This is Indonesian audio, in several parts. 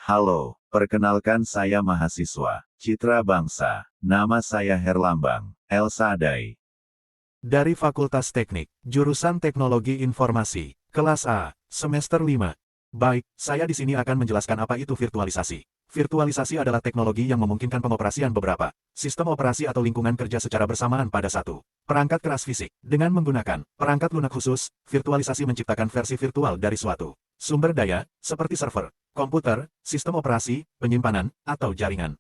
Halo, perkenalkan saya mahasiswa Citra Bangsa. Nama saya Herlambang Elsadai. Dari Fakultas Teknik, Jurusan Teknologi Informasi, Kelas A, Semester 5. Baik, saya di sini akan menjelaskan apa itu virtualisasi. Virtualisasi adalah teknologi yang memungkinkan pengoperasian beberapa sistem operasi atau lingkungan kerja secara bersamaan pada satu perangkat keras fisik. Dengan menggunakan perangkat lunak khusus, virtualisasi menciptakan versi virtual dari suatu sumber daya, seperti server, komputer, sistem operasi, penyimpanan, atau jaringan.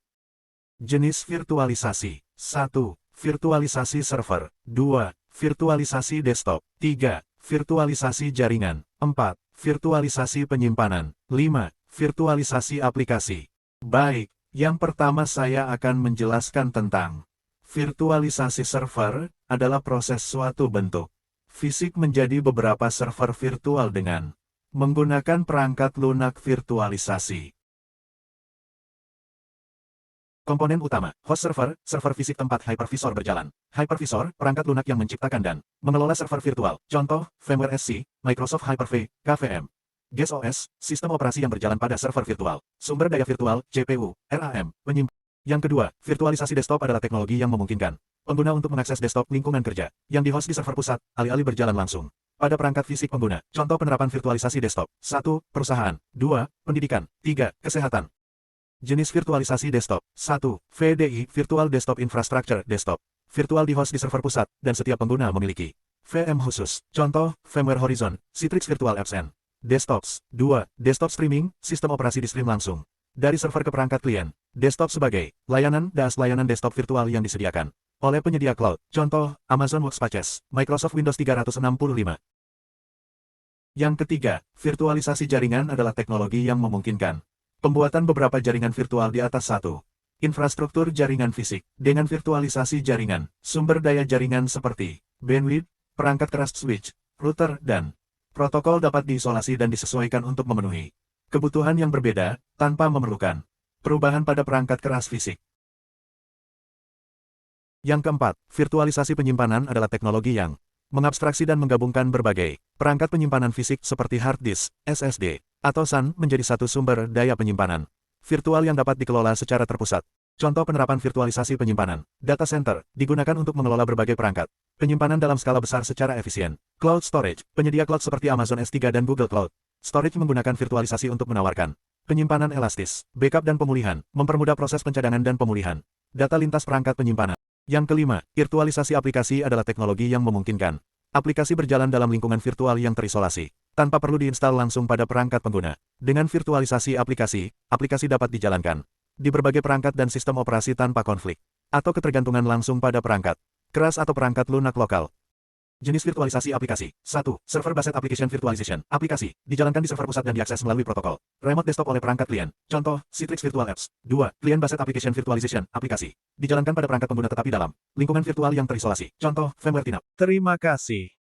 Jenis virtualisasi. 1. Virtualisasi server. 2. Virtualisasi desktop. 3. Virtualisasi jaringan. 4. Virtualisasi penyimpanan. 5. Virtualisasi aplikasi. Baik, yang pertama saya akan menjelaskan tentang virtualisasi server, adalah proses suatu bentuk fisik menjadi beberapa server virtual dengan menggunakan perangkat lunak virtualisasi. Komponen utama, host server, server fisik tempat hypervisor berjalan. Hypervisor, perangkat lunak yang menciptakan dan mengelola server virtual. Contoh, VMware SC, Microsoft Hyper-V, KVM. Guest OS, sistem operasi yang berjalan pada server virtual. Sumber daya virtual, CPU, RAM, penyimpanan. Yang kedua, virtualisasi desktop adalah teknologi yang memungkinkan pengguna untuk mengakses desktop lingkungan kerja yang dihost di server pusat, alih-alih berjalan langsung pada perangkat fisik pengguna. Contoh penerapan virtualisasi desktop. 1. Perusahaan. 2. Pendidikan. 3. Kesehatan. Jenis virtualisasi desktop. 1. VDI, Virtual Desktop Infrastructure, desktop. Virtual di-host di server pusat, dan setiap pengguna memiliki VM khusus. Contoh, VMware Horizon, Citrix Virtual Apps and Desktops. 2. Desktop streaming, sistem operasi di stream langsung dari server ke perangkat klien. Desktop sebagai layanan DaaS, layanan desktop virtual yang disediakan oleh penyedia cloud. Contoh, Amazon Workspaces, Microsoft Windows 365. Yang ketiga, virtualisasi jaringan adalah teknologi yang memungkinkan pembuatan beberapa jaringan virtual di atas satu infrastruktur jaringan fisik. Dengan virtualisasi jaringan, sumber daya jaringan seperti bandwidth, perangkat keras switch, router, dan protokol dapat diisolasi dan disesuaikan untuk memenuhi kebutuhan yang berbeda, tanpa memerlukan perubahan pada perangkat keras fisik. Yang keempat, virtualisasi penyimpanan adalah teknologi yang mengabstraksi dan menggabungkan berbagai perangkat penyimpanan fisik seperti hard disk, SSD, atau SAN menjadi satu sumber daya penyimpanan virtual yang dapat dikelola secara terpusat. Contoh penerapan virtualisasi penyimpanan. Data center digunakan untuk mengelola berbagai perangkat penyimpanan dalam skala besar secara efisien. Cloud storage, penyedia cloud seperti Amazon S3 dan Google Cloud Storage menggunakan virtualisasi untuk menawarkan penyimpanan elastis, backup dan pemulihan, mempermudah proses pencadangan dan pemulihan data lintas perangkat penyimpanan. Yang kelima, virtualisasi aplikasi adalah teknologi yang memungkinkan aplikasi berjalan dalam lingkungan virtual yang terisolasi, tanpa perlu diinstal langsung pada perangkat pengguna. Dengan virtualisasi aplikasi, aplikasi dapat dijalankan di berbagai perangkat dan sistem operasi tanpa konflik, atau ketergantungan langsung pada perangkat keras atau perangkat lunak lokal. Jenis virtualisasi aplikasi. 1. Server-based application virtualization. Aplikasi dijalankan di server pusat dan diakses melalui protokol remote desktop oleh perangkat klien. Contoh, Citrix Virtual Apps. 2. Client-based application virtualization. Aplikasi dijalankan pada perangkat pengguna tetapi dalam lingkungan virtual yang terisolasi. Contoh, VMware TINAP. Terima kasih.